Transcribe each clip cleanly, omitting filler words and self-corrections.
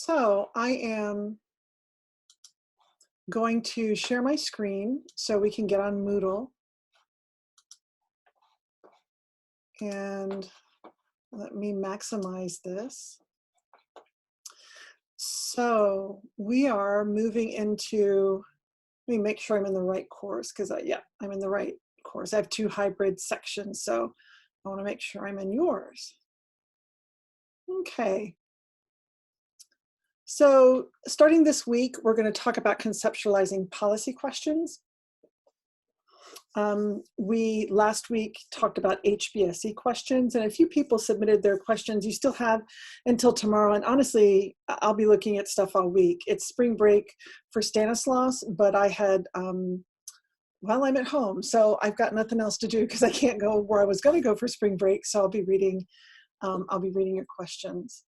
So I am going to share my screen so we can get on Moodle. And let me maximize this. So we are moving into, let me make sure I'm in the right course because yeah, I'm in the right course. I have two hybrid sections, so I want to make sure I'm in yours. Okay. So starting this week, we're going to talk about conceptualizing policy questions. We last week talked about HBSE questions, and a few people submitted their questions. You still have until tomorrow, and honestly, I'll be looking at stuff all week. It's spring break for Stanislaus, but I had, well, I'm at home, so I've got nothing else to do because I can't go where I was going to go for spring break, so I'll be reading your questions.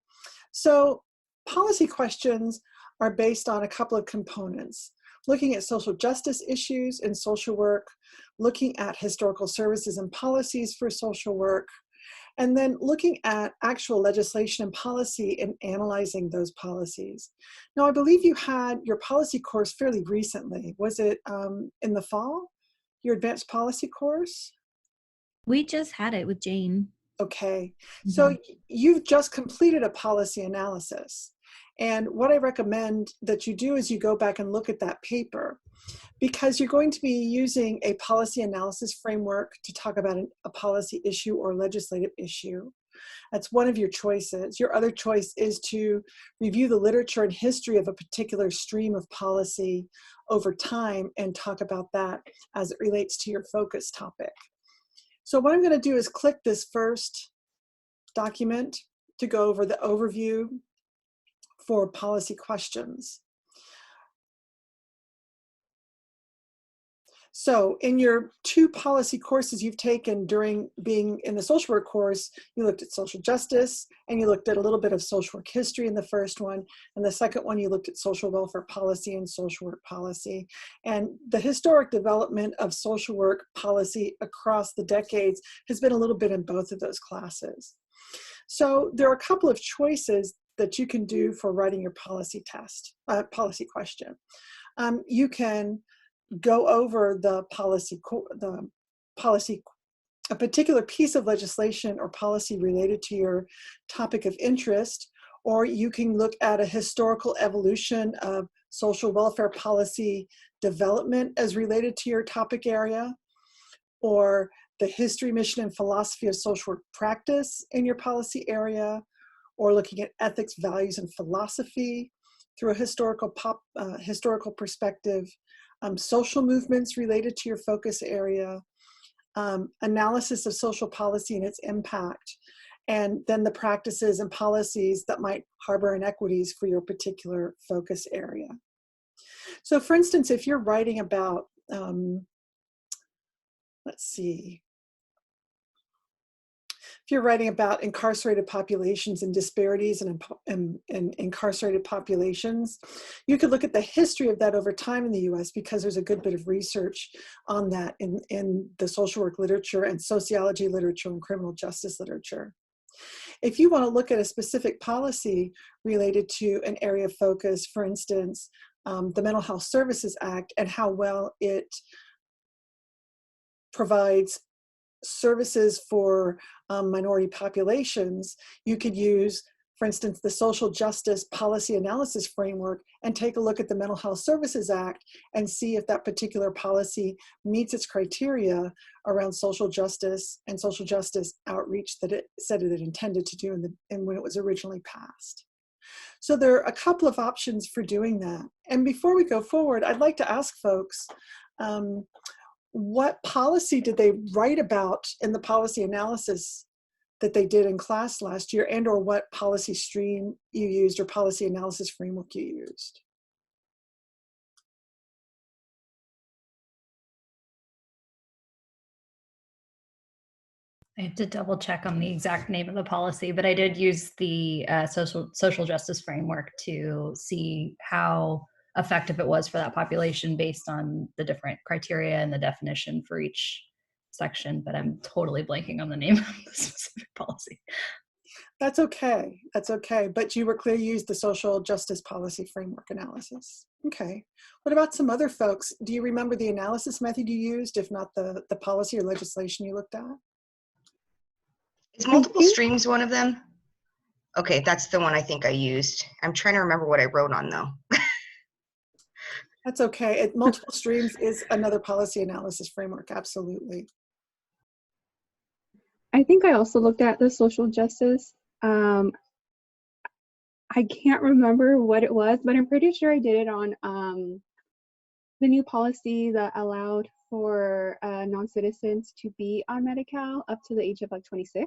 So policy questions are based on a couple of components: looking at social justice issues in social work, looking at historical services and policies for social work, and then looking at actual legislation and policy and analyzing those policies. Now, I believe you had your policy course fairly recently. Was it in the fall, your advanced policy course? We just had it with Jane. Okay, so you've just completed a policy analysis. And what I recommend that you do is you go back and look at that paper, because you're going to be using a policy analysis framework to talk about a policy issue or legislative issue. That's one of your choices. Your other choice is to review the literature and history of a particular stream of policy over time and talk about that as it relates to your focus topic. So what I'm going to do is click this first document to go over the overview for policy questions. So in your two policy courses you've taken during being in the social work course, you looked at social justice and you looked at a little bit of social work history in the first one. And the second one, you looked at social welfare policy and social work policy. And the historic development of social work policy across the decades has been a little bit in both of those classes. So there are a couple of choices that you can do for writing your policy test, policy question. You can go over the policy, a particular piece of legislation or policy related to your topic of interest, or you can look at a historical evolution of social welfare policy development as related to your topic area, or the history, mission, and philosophy of social work practice in your policy area, or looking at ethics, values, and philosophy through a historical perspective, social movements related to your focus area, analysis of social policy and its impact, and then the practices and policies that might harbor inequities for your particular focus area. So for instance, if you're writing about, let's see, if you're writing about incarcerated populations and disparities in incarcerated populations, you could look at the history of that over time in the US, because there's a good bit of research on that in the social work literature and sociology literature and criminal justice literature. If you want to look at a specific policy related to an area of focus, for instance, the Mental Health Services Act and how well it provides services for minority populations, you could use, for instance, the Social Justice Policy Analysis Framework and take a look at the Mental Health Services Act and see if that particular policy meets its criteria around social justice and social justice outreach that it said it intended to do when it was originally passed. So there are a couple of options for doing that. And before we go forward, I'd like to ask folks, what policy did they write about in the policy analysis that they did in class last year, and or what policy stream you used or policy analysis framework you used? I have to double check on the exact name of the policy, but I did use the social justice framework to see how effective it was for that population based on the different criteria and the definition for each section, but I'm totally blanking on the name of the specific policy. That's okay. That's okay. But you were clear you used the social justice policy framework analysis. Okay. What about some other folks? Do you remember the analysis method you used, if not the policy or legislation you looked at? Is multiple streams one of them? Okay, that's the one I think I used. I'm trying to remember what I wrote on though. That's okay. Multiple streams is another policy analysis framework. Absolutely. I think I also looked at the social justice. I can't remember what it was, but I'm pretty sure I did it on the new policy that allowed for non-citizens to be on Medi-Cal up to the age of like 26.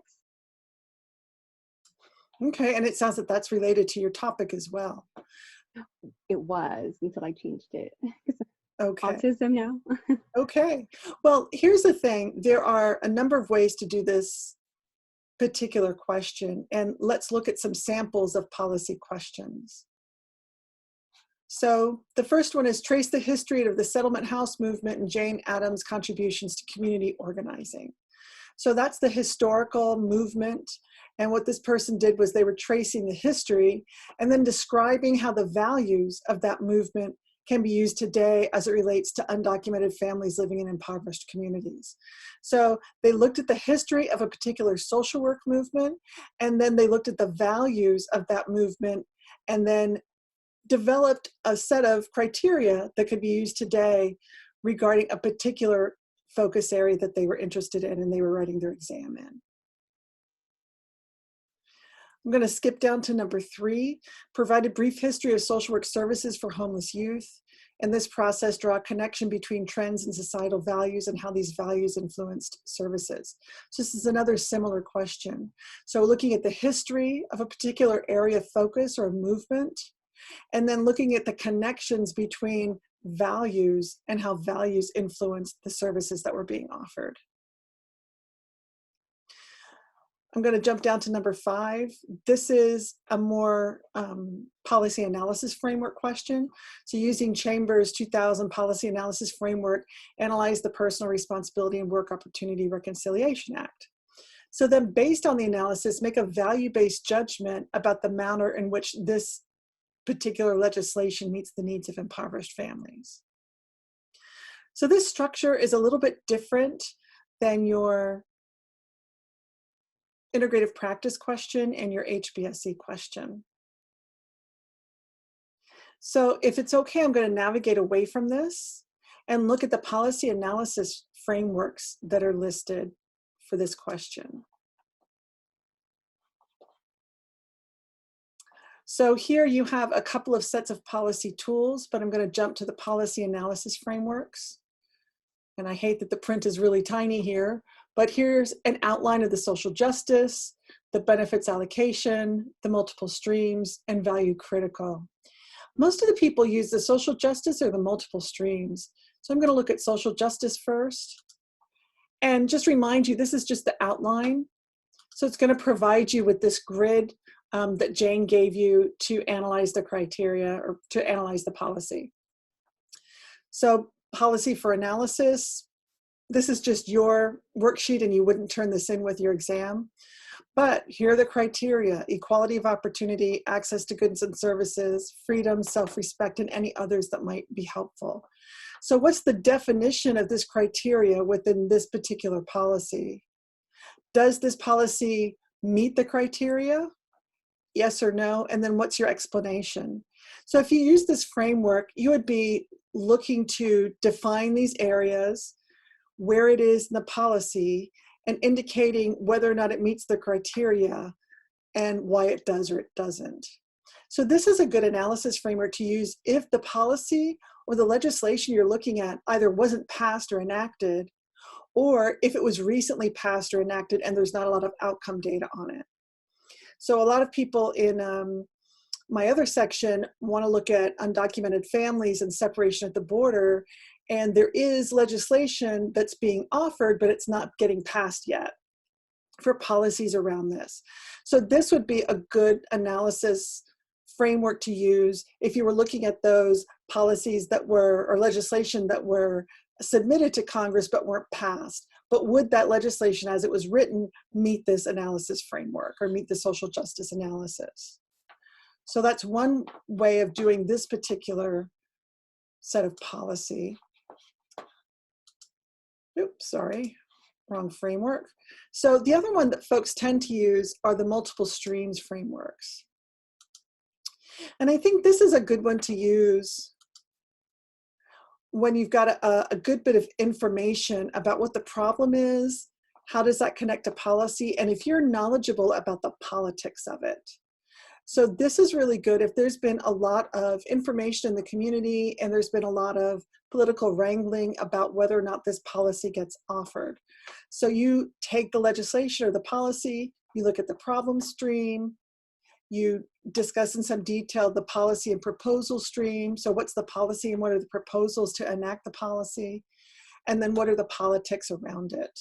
Okay, and it sounds that that's related to your topic as well. It was until I changed it. Okay. Autism now. Okay. Well, here's the thing. There are a number of ways to do this particular question, and let's look at some samples of policy questions. So the first one is trace the history of the Settlement House movement and Jane Addams' contributions to community organizing. So that's the historical movement. And what this person did was they were tracing the history and then describing how the values of that movement can be used today as it relates to undocumented families living in impoverished communities. So they looked at the history of a particular social work movement, and then they looked at the values of that movement, and then developed a set of criteria that could be used today regarding a particular focus area that they were interested in and they were writing their exam in. I'm going to skip down to number 3, provide a brief history of social work services for homeless youth. In this process, draw a connection between trends and societal values and how these values influenced services. So this is another similar question. So looking at the history of a particular area of focus or movement, and then looking at the connections between values and how values influenced the services that were being offered. I'm going to jump down to number 5. This is a more policy analysis framework question. So using Chambers 2000 policy analysis framework, analyze the Personal Responsibility and Work Opportunity Reconciliation Act. So then based on the analysis, make a value-based judgment about the manner in which this particular legislation meets the needs of impoverished families. So this structure is a little bit different than your integrative practice question and your HBSE question. So if it's okay, I'm going to navigate away from this and look at the policy analysis frameworks that are listed for this question. So here you have a couple of sets of policy tools, but I'm going to jump to the policy analysis frameworks. And I hate that the print is really tiny here, but here's an outline of the social justice, the benefits allocation, the multiple streams, and value critical. Most of the people use the social justice or the multiple streams. So I'm going to look at social justice first. And just remind you, this is just the outline. So it's going to provide you with this grid that Jane gave you to analyze the criteria or to analyze the policy. So policy for analysis, this is just your worksheet and you wouldn't turn this in with your exam. But here are the criteria: equality of opportunity, access to goods and services, freedom, self-respect, and any others that might be helpful. So what's the definition of this criteria within this particular policy? Does this policy meet the criteria? Yes or no? And then what's your explanation? So if you use this framework, you would be looking to define these areas, where it is in the policy, and indicating whether or not it meets the criteria and why it does or it doesn't. So this is a good analysis framework to use if the policy or the legislation you're looking at either wasn't passed or enacted, or if it was recently passed or enacted and there's not a lot of outcome data on it. So a lot of people in my other section want to look at undocumented families and separation at the border, and there is legislation that's being offered, but it's not getting passed yet for policies around this. So this would be a good analysis framework to use if you were looking at those policies that were, or legislation that were submitted to Congress but weren't passed, but would that legislation as it was written meet this analysis framework or meet the social justice analysis? So that's one way of doing this particular set of policy. Oops, sorry, wrong framework. So the other one that folks tend to use are the multiple streams frameworks. And I think this is a good one to use when you've got a good bit of information about what the problem is, how does that connect to policy, and if you're knowledgeable about the politics of it. So this is really good if there's been a lot of information in the community and there's been a lot of political wrangling about whether or not this policy gets offered. So you take the legislation or the policy, you look at the problem stream, you discuss in some detail the policy and proposal stream. So what's the policy and what are the proposals to enact the policy? And then what are the politics around it?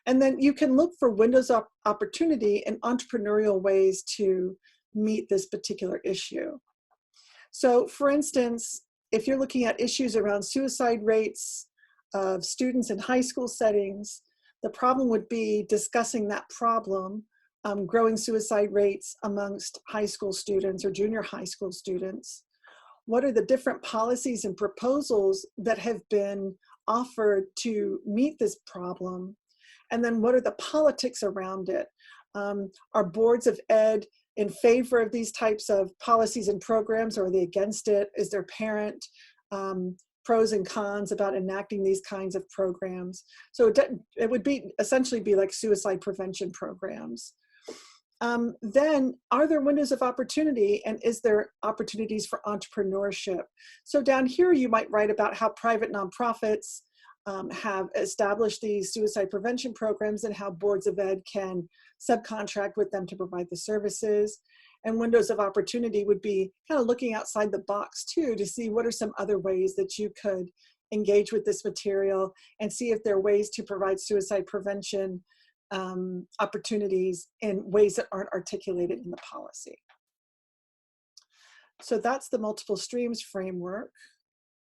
And then you can look for windows of opportunity and entrepreneurial ways to meet this particular issue. So for instance, if you're looking at issues around suicide rates of students in high school settings, the problem would be discussing that problem, growing suicide rates amongst high school students or junior high school students. What are the different policies and proposals that have been offered to meet this problem? And then what are the politics around it? Are boards of ed in favor of these types of policies and programs, or are they against it? Is there parent pros and cons about enacting these kinds of programs? So it would be essentially be like suicide prevention programs. Then are there windows of opportunity, and is there opportunities for entrepreneurship? So down here you might write about how private nonprofits have established these suicide prevention programs and how boards of ed can subcontract with them to provide the services. And windows of opportunity would be kind of looking outside the box too to see what are some other ways that you could engage with this material and see if there are ways to provide suicide prevention opportunities in ways that aren't articulated in the policy. So that's the multiple streams framework.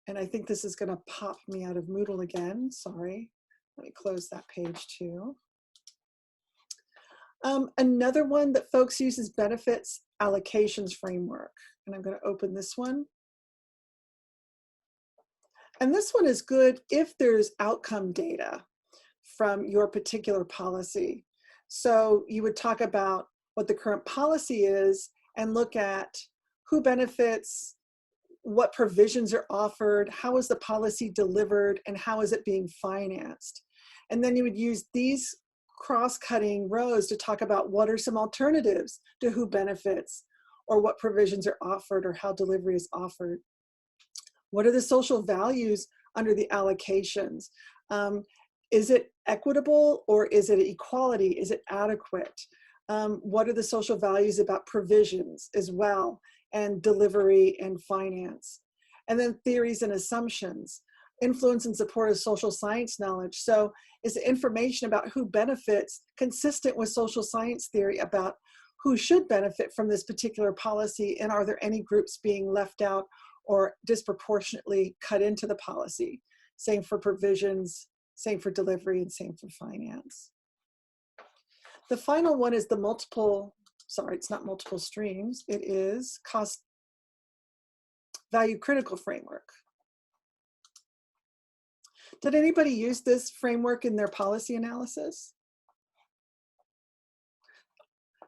And I think this is going to pop me out of Moodle again. Sorry. Let me close that page too. Another one that folks use is benefits allocations framework. And I'm going to open this one. And this one is good if there's outcome data from your particular policy. So you would talk about what the current policy is and look at who benefits, what provisions are offered, how is the policy delivered, and how is it being financed. And then you would use these cross-cutting rows to talk about what are some alternatives to who benefits, or what provisions are offered, or how delivery is offered. What are the social values under the allocations? Is it equitable, or is it equality? Is it adequate? What are the social values about provisions as well, and delivery and finance? And then theories and assumptions, influence and support of social science knowledge. So is the information about who benefits consistent with social science theory about who should benefit from this particular policy, and are there any groups being left out or disproportionately cut into the policy? Same for provisions, same for delivery, and same for finance. The final one is the multiple, sorry, it's not multiple streams, it is cost value critical framework. Did anybody use this framework in their policy analysis?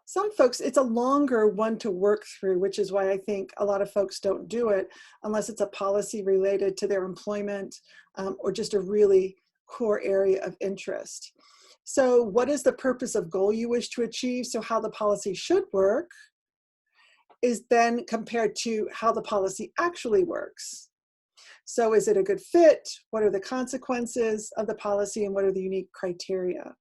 Some folks, it's a longer one to work through, which is why I think a lot of folks don't do it unless it's a policy related to their employment or just a really core area of interest. So what is the purpose of goal you wish to achieve? So how the policy should work is then compared to how the policy actually works. So is it a good fit? What are the consequences of the policy, and what are the unique criteria?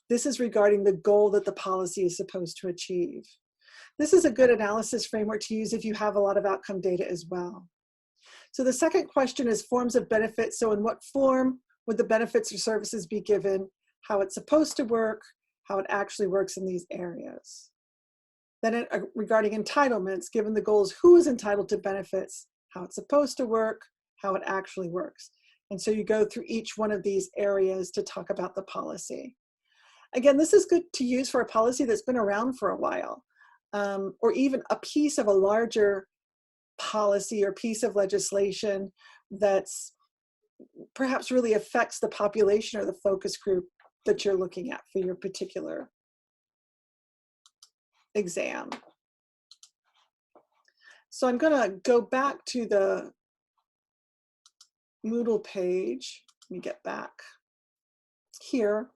This is regarding the goal that the policy is supposed to achieve. This is a good analysis framework to use if you have a lot of outcome data as well. So the second question is forms of benefits. So in what form would the benefits or services be given, how it's supposed to work, how it actually works in these areas. Then regarding entitlements, given the goals, who is entitled to benefits, how it's supposed to work, how it actually works. And so you go through each one of these areas to talk about the policy. Again, this is good to use for a policy that's been around for a while, or even a piece of a larger policy or piece of legislation that's perhaps really affects the population or the focus group that you're looking at for your particular exam. So I'm going to go back to the Moodle page. Let me get back here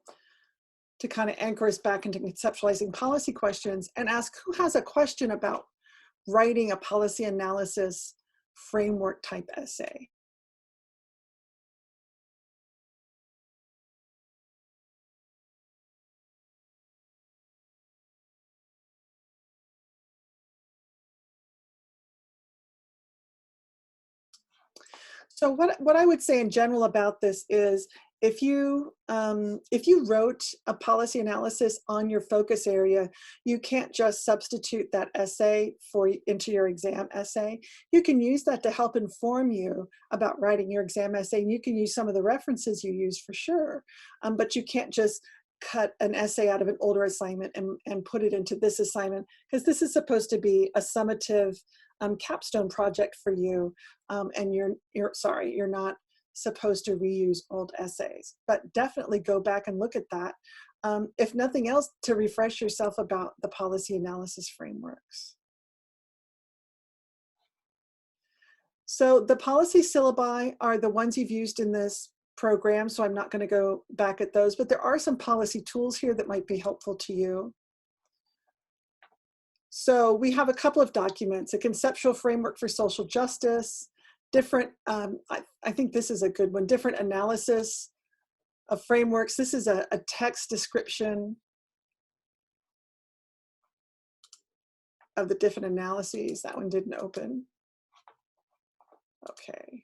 to kind of anchor us back into conceptualizing policy questions and ask who has a question about writing a policy analysis framework type essay. So what I would say in general about this is if you wrote a policy analysis on your focus area, you can't just substitute that essay into your exam essay. You can use that to help inform you about writing your exam essay, and you can use some of the references you use for sure, but you can't just cut an essay out of an older assignment and put it into this assignment, because this is supposed to be a summative capstone project for you, and you're not supposed to reuse old essays, but definitely go back and look at that, if nothing else, to refresh yourself about the policy analysis frameworks. So the policy syllabi are the ones you've used in this program, so I'm not going to go back at those, but there are some policy tools here that might be helpful to you. So we have a couple of documents: a conceptual framework for social justice, different, I think this is a good one, different analysis of frameworks. This is a text description of the different analyses. That one didn't open. Okay.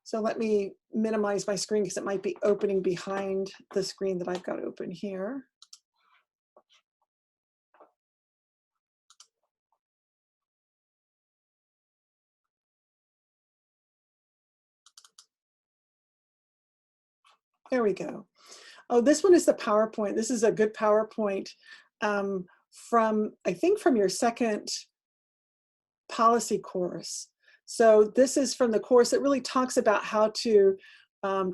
So let me minimize my screen because it might be opening behind the screen that I've got open here. There we go. Oh, this one is the PowerPoint. This is a good PowerPoint from, I think, from your second policy course. So this is from the course that really talks about how to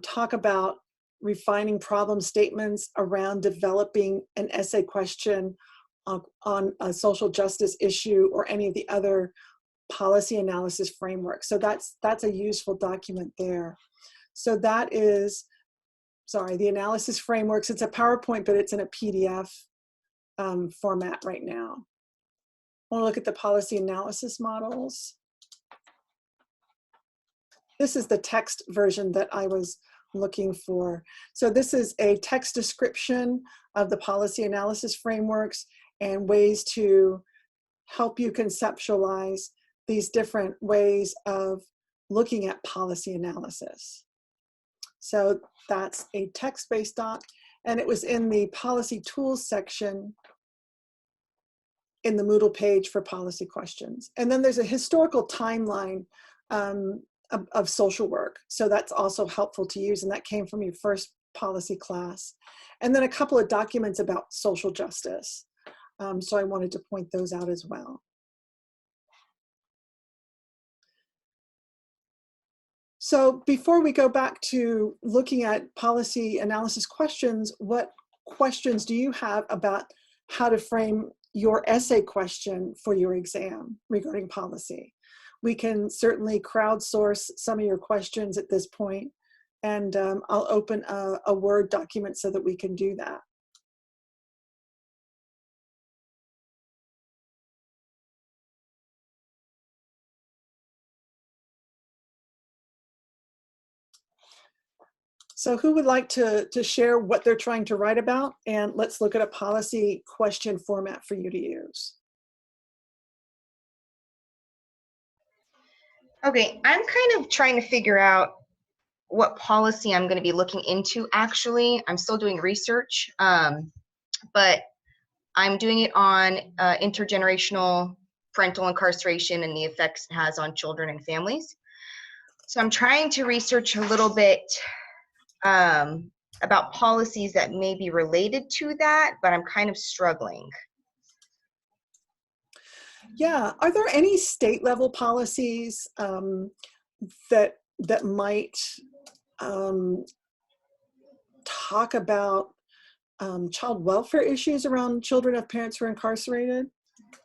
talk about refining problem statements around developing an essay question on a social justice issue or any of the other policy analysis frameworks. So that's a useful document there. So that is, sorry, the analysis frameworks. It's a PowerPoint, but it's in a PDF format right now. I want to look at the policy analysis models. This is the text version that I was looking for. So this is a text description of the policy analysis frameworks and ways to help you conceptualize these different ways of looking at policy analysis. So that's a text-based doc, and it was in the policy tools section in the Moodle page for policy questions. And then there's a historical timeline of social work. So that's also helpful to use, and that came from your first policy class. And then a couple of documents about social justice. So I wanted to point those out as well. So before we go back to looking at policy analysis questions, what questions do you have about how to frame your essay question for your exam regarding policy? We can certainly crowdsource some of your questions at this point, and I'll open a Word document so that we can do that. So who would like to share what they're trying to write about? And let's look at a policy question format for you to use. Okay, I'm kind of trying to figure out what policy I'm going to be looking into, actually. I'm still doing research, but I'm doing it on intergenerational parental incarceration and the effects it has on children and families. So I'm trying to research a little bit about policies that may be related to that, but I'm kind of struggling. Yeah. Are there any state level policies that might talk about child welfare issues around children of parents who are incarcerated?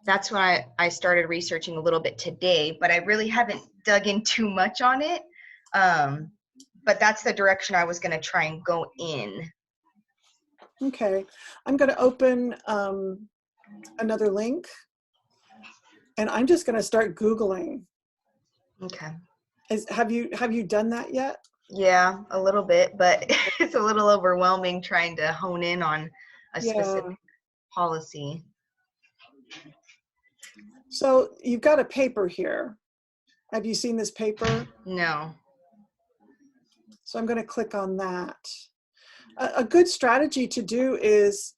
That's why I started researching a little bit today, but I really haven't dug in too much on it. But that's the direction I was going to try and go in. Okay. I'm going to open another link, and I'm just going to start Googling. Okay. Have you done that yet? Yeah, a little bit, but it's a little overwhelming trying to hone in on a specific policy. So you've got a paper here. Have you seen this paper? No. So I'm going to click on that. A good strategy to do is,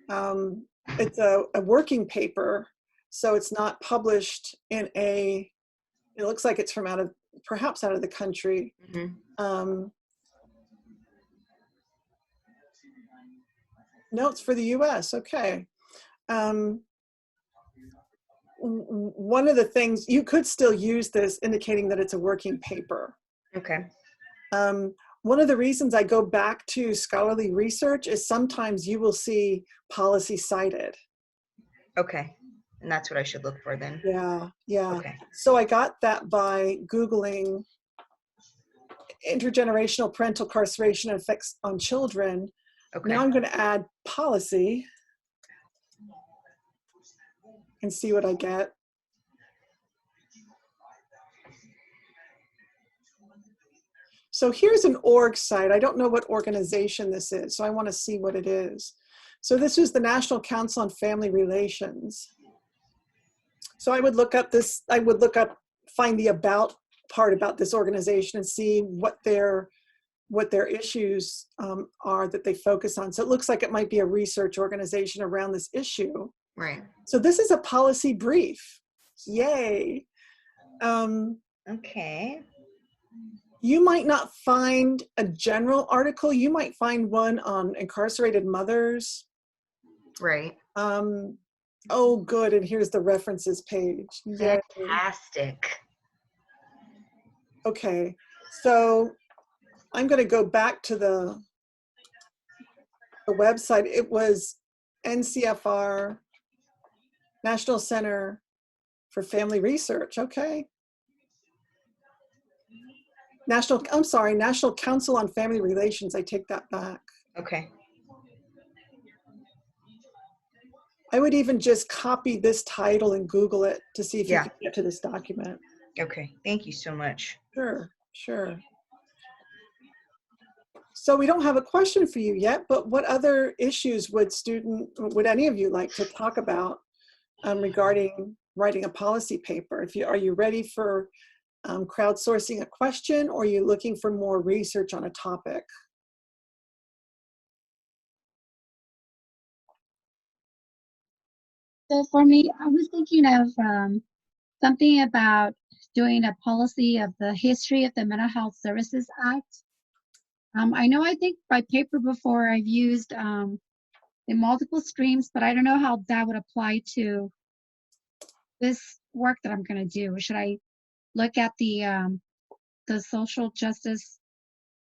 it's a working paper, so it's not published in it looks like it's from perhaps out of the country. Mm-hmm. No, it's for the US, okay. One of the things, you could still use this indicating that it's a working paper. Okay. One of the reasons I go back to scholarly research is sometimes you will see policy cited. Okay. And that's what I should look for then. Yeah. Okay. So I got that by Googling intergenerational parental incarceration effects on children. Okay. Now I'm going to add policy and see what I get. So here's an org site. I don't know what organization this is, so I want to see what it is. So this is the National Council on Family Relations. So I would look up find the about part about this organization and see what their issues are that they focus on. So it looks like it might be a research organization around this issue. Right. So this is a policy brief. Yay. Okay. You might not find a general article. You might find one on incarcerated mothers. Right. Oh, good. And here's the references page. Yay. Fantastic. Okay. So I'm going to go back to the website. It was NCFR, National Center for Family Research. Okay. National Council on Family Relations. I take that back. Okay. I would even just copy this title and Google it to see if you Yeah. can get to this document. Okay. Thank you so much. Sure. So we don't have a question for you yet, but what other issues would any of you like to talk about regarding writing a policy paper? Are you ready for crowdsourcing a question, or are you looking for more research on a topic? So for me, I was thinking of something about doing a policy of the history of the Mental Health Services Act. I think by paper before I've used the multiple streams, but I don't know how that would apply to this work that I'm going to do. Should I look at the social justice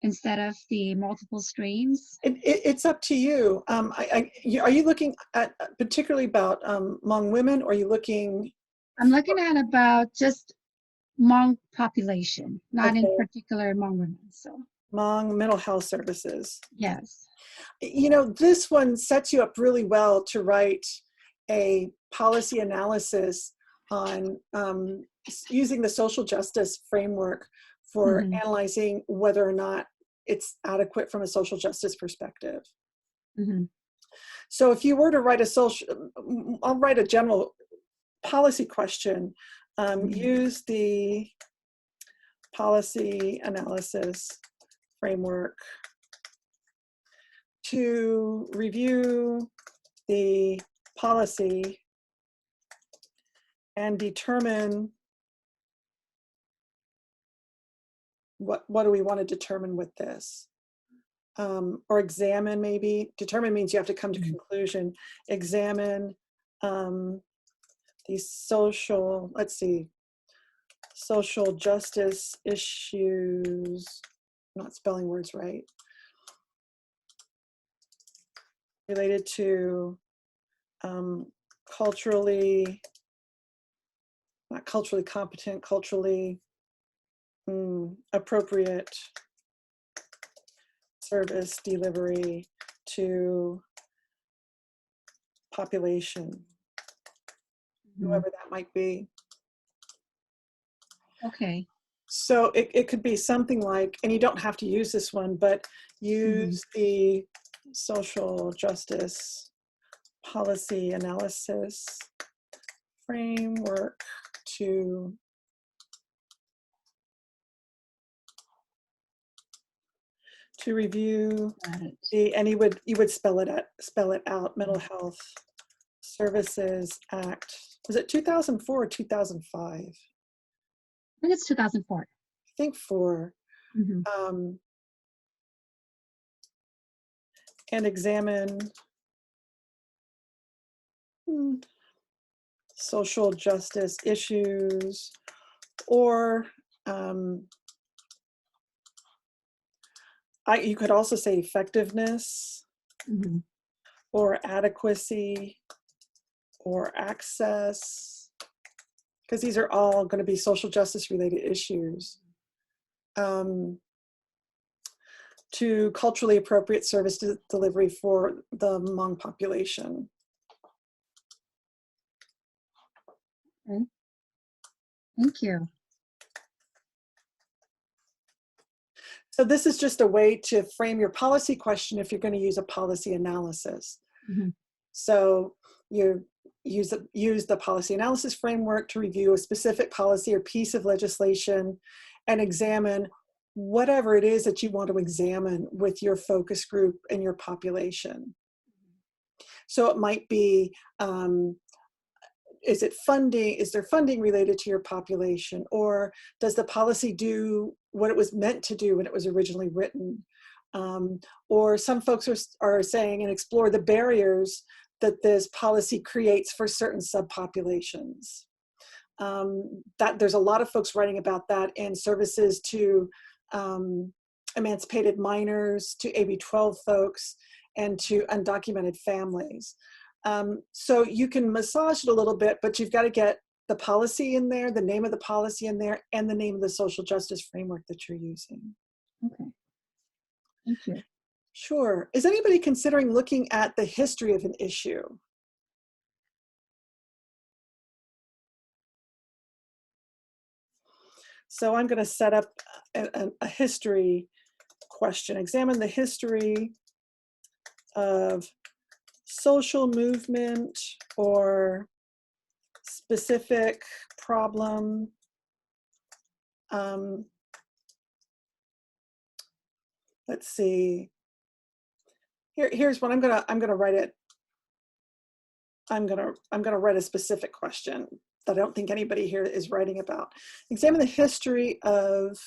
instead of the multiple streams? It's up to you. Are you looking at particularly about Hmong women, or are you looking? I'm looking at about just Hmong population, not in particular Hmong women. So Hmong mental health services. yes. This one sets you up really well to write a policy analysis on using the social justice framework for analyzing whether or not it's adequate from a social justice perspective. So if you were to write I'll write a general policy question, use the policy analysis framework to review the policy and determine what do we want to determine with this? Or examine, maybe. Determine means you have to come to conclusion. Examine these social, let's see, social justice issues, not spelling words right, related to culturally, not culturally competent, culturally appropriate service delivery to population, whoever that might be. Okay. So it could be something like, and you don't have to use this one, but use the social justice policy analysis framework to review Got it. the, and you would spell it out, Mental Health Services Act. Was it 2004 or 2005? I think it's 2004. think 4. And examine social justice issues, or you could also say effectiveness, or adequacy, or access, because these are all going to be social justice related issues. To culturally appropriate service delivery for the Hmong population. Okay. Thank you. So this is just a way to frame your policy question if you're going to use a policy analysis. So you use the policy analysis framework to review a specific policy or piece of legislation and examine whatever it is that you want to examine with your focus group and your population. So it might be, is it funding? Is there funding related to your population? Or does the policy do what it was meant to do when it was originally written? Or some folks are saying, and explore the barriers that this policy creates for certain subpopulations. That there's a lot of folks writing about that in services to emancipated minors, to AB-12 folks, and to undocumented families. So you can massage it a little bit, but you've got to get the policy in there, the name of the policy in there, and the name of the social justice framework that you're using. Okay. Thank you. Sure. Is anybody considering looking at the history of an issue? So I'm going to set up a history question. Examine the history of social movement or specific problem. Let's see. Here's what I'm gonna write it. I'm gonna write a specific question that I don't think anybody here is writing about. Examine the history of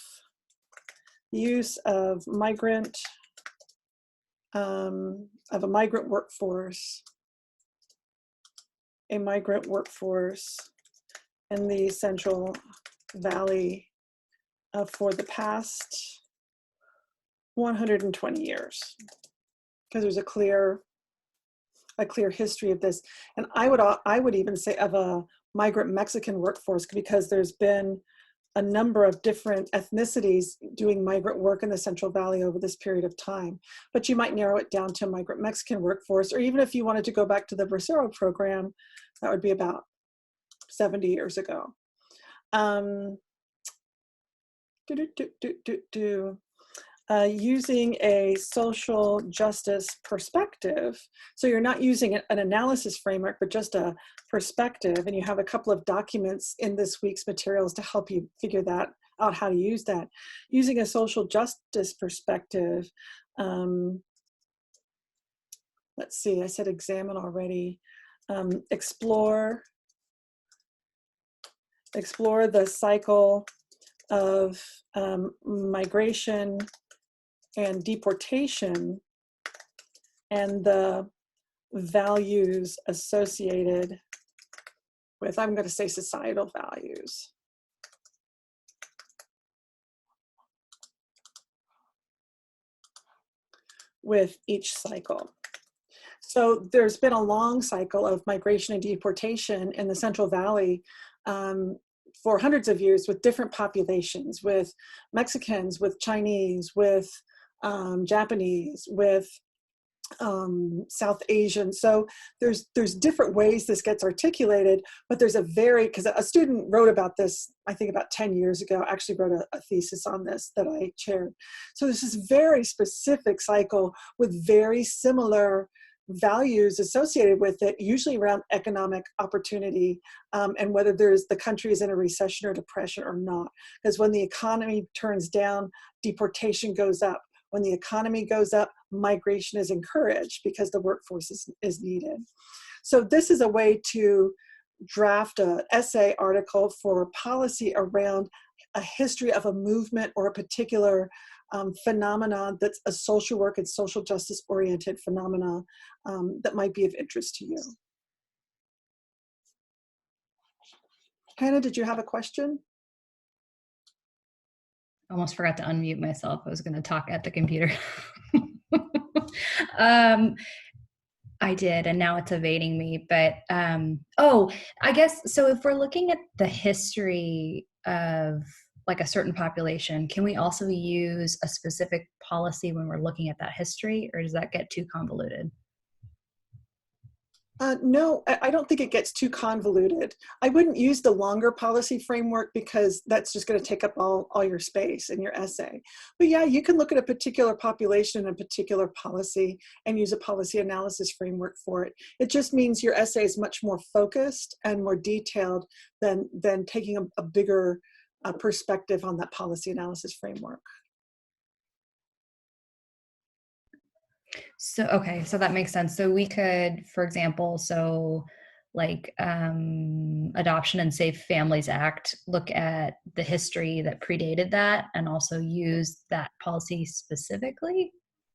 use of a migrant workforce, in the Central Valley for the past 120 years, because there's a clear history of this. And I would even say of a migrant Mexican workforce, because there's been a number of different ethnicities doing migrant work in the Central Valley over this period of time. But you might narrow it down to a migrant Mexican workforce, or even if you wanted to go back to the Bracero program, that would be about 70 years ago. Using a social justice perspective. So you're not using an analysis framework, but just a perspective. And you have a couple of documents in this week's materials to help you figure that out, how to use that. Using a social justice perspective, let's see, I said examine already. Explore the cycle of migration and deportation and the values associated with, I'm going to say, societal values. With each cycle. So there's been a long cycle of migration and deportation in the Central Valley for hundreds of years with different populations, with Mexicans, with Chinese, with Japanese, with South Asian. So there's different ways this gets articulated, but there's because a student wrote about this, I think about 10 years ago, actually wrote a thesis on this that I chaired. So there's this very specific cycle with very similar values associated with it, usually around economic opportunity and whether the country is in a recession or depression or not. Because when the economy turns down, deportation goes up. When the economy goes up, migration is encouraged because the workforce is needed. So this is a way to draft an essay article for policy around a history of a movement or a particular phenomenon that's a social work and social justice oriented phenomena that might be of interest to you. Hannah, did you have a question? Almost forgot to unmute myself. I was going to talk at the computer. I did, and now it's evading me. But oh, I guess so. If we're looking at the history of like a certain population, can we also use a specific policy when we're looking at that history, or does that get too convoluted? No, I don't think it gets too convoluted. I wouldn't use the longer policy framework because that's just going to take up all your space in your essay. But yeah, you can look at a particular population and a particular policy and use a policy analysis framework for it. It just means your essay is much more focused and more detailed than taking a bigger perspective on that policy analysis framework. So, okay, so that makes sense. So we could, for example, like Adoption and Safe Families Act, look at the history that predated that and also use that policy specifically.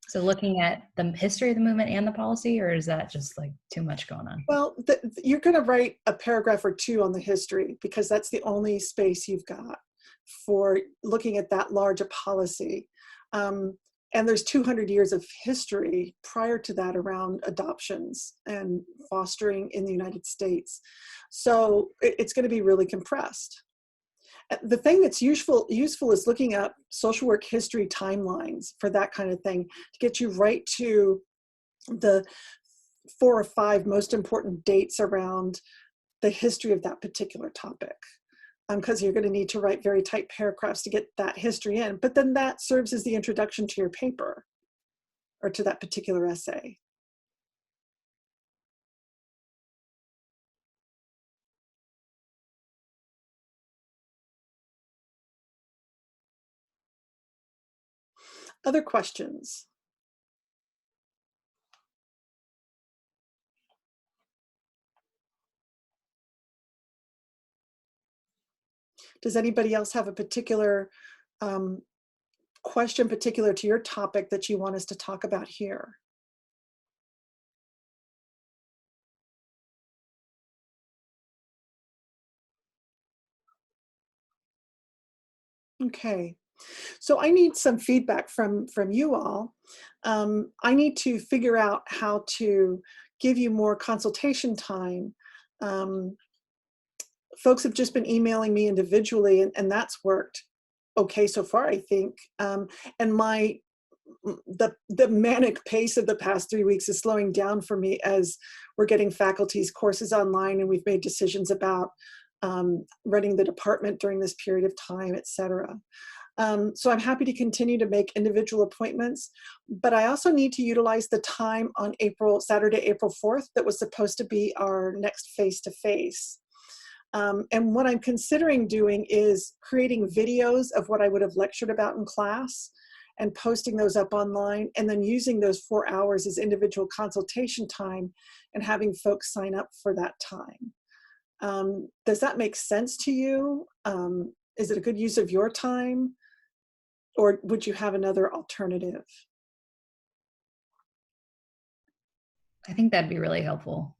So looking at the history of the movement and the policy, or is that just like too much going on? Well, you're going to write a paragraph or two on the history because that's the only space you've got for looking at that large a policy. And there's 200 years of history prior to that around adoptions and fostering in the United States. So it's going to be really compressed. The thing that's useful is looking at social work history timelines for that kind of thing to get you right to the 4 or 5 most important dates around the history of that particular topic. Because you're going to need to write very tight paragraphs to get that history in. But then that serves as the introduction to your paper or to that particular essay. Other questions? Does anybody else have a particular question particular to your topic that you want us to talk about here? Okay, so I need some feedback from you all. I need to figure out how to give you more consultation time. Folks have just been emailing me individually, and that's worked okay so far, I think. And the manic pace of the past 3 weeks is slowing down for me as we're getting faculty's courses online and we've made decisions about running the department during this period of time, et cetera. So I'm happy to continue to make individual appointments, but I also need to utilize the time on Saturday, April 4th, that was supposed to be our next face-to-face. And what I'm considering doing is creating videos of what I would have lectured about in class and posting those up online, and then using those 4 hours as individual consultation time and having folks sign up for that time. Does that make sense to you? is it a good use of your time? Or would you have another alternative? I think that'd be really helpful.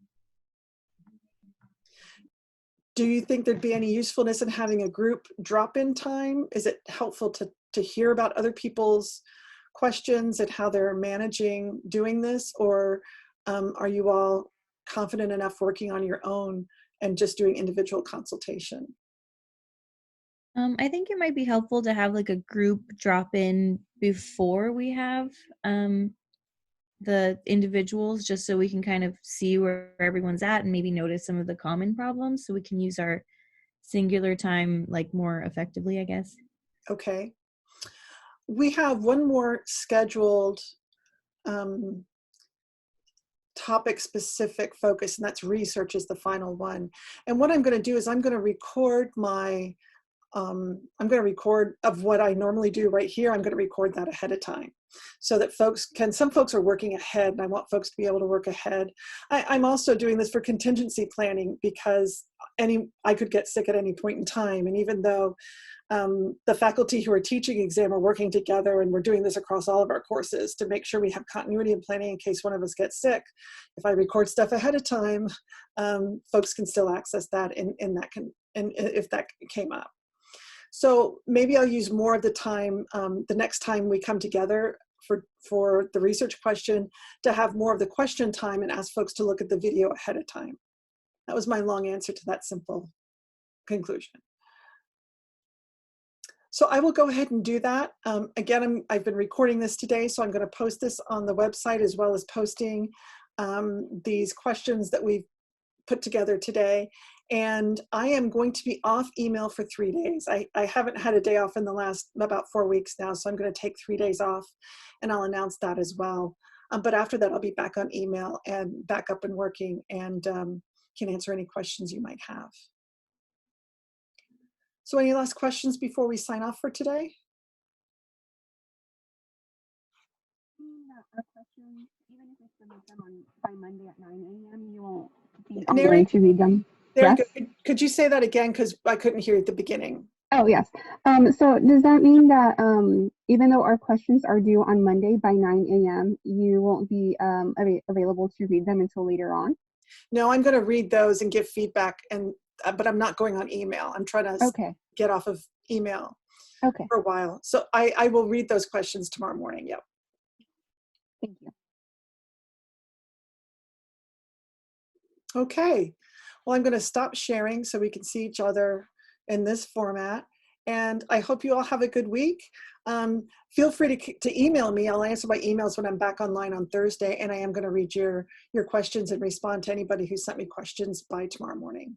Do you think there'd be any usefulness in having a group drop-in time? Is it helpful to hear about other people's questions and how they're managing doing this? Or are you all confident enough working on your own and just doing individual consultation? I think it might be helpful to have like a group drop in before we have the individuals, just so we can kind of see where everyone's at and maybe notice some of the common problems, so we can use our singular time like more effectively, I guess. Okay. We have one more scheduled topic specific focus, and that's research is the final one. And what I'm going to do is I'm going to record my I'm going to record of what I normally do right here. I'm going to record that ahead of time so that some folks are working ahead, and I want folks to be able to work ahead. I'm also doing this for contingency planning because I could get sick at any point in time. And even though the faculty who are teaching exam are working together, and we're doing this across all of our courses to make sure we have continuity and planning in case one of us gets sick. If I record stuff ahead of time, folks can still access that and if that came up. So maybe I'll use more of the time the next time we come together for the research question to have more of the question time and ask folks to look at the video ahead of time. That was my long answer to that simple conclusion. So I will go ahead and do that. Again, I've been recording this today, so I'm going to post this on the website as well as posting these questions that we've put together today. And I am going to be off email for 3 days. I haven't had a day off in the last about 4 weeks now, so I'm going to take 3 days off, and I'll announce that as well. But after that, I'll be back on email and back up and working, and can answer any questions you might have. So any last questions before we sign off for today? Our questions, even if we submit them by Monday at 9 a.m., you won't be Mary, online to read them. There Yes? you go. Could you say that again? Because I couldn't hear at the beginning. Oh, yes. So does that mean that even though our questions are due on Monday by 9 a.m., you won't be available to read them until later on? No, I'm going to read those and give feedback, but I'm not going on email. I'm trying to get off of email for a while. So I will read those questions tomorrow morning. Yep. Thank you. Okay. Well, I'm going to stop sharing so we can see each other in this format. And I hope you all have a good week. Feel free to email me. I'll answer my emails when I'm back online on Thursday. And I am going to read your questions and respond to anybody who sent me questions by tomorrow morning.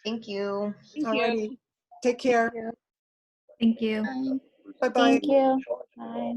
Thank you. All righty. Take care. Thank you. Bye-bye. Thank you. Bye.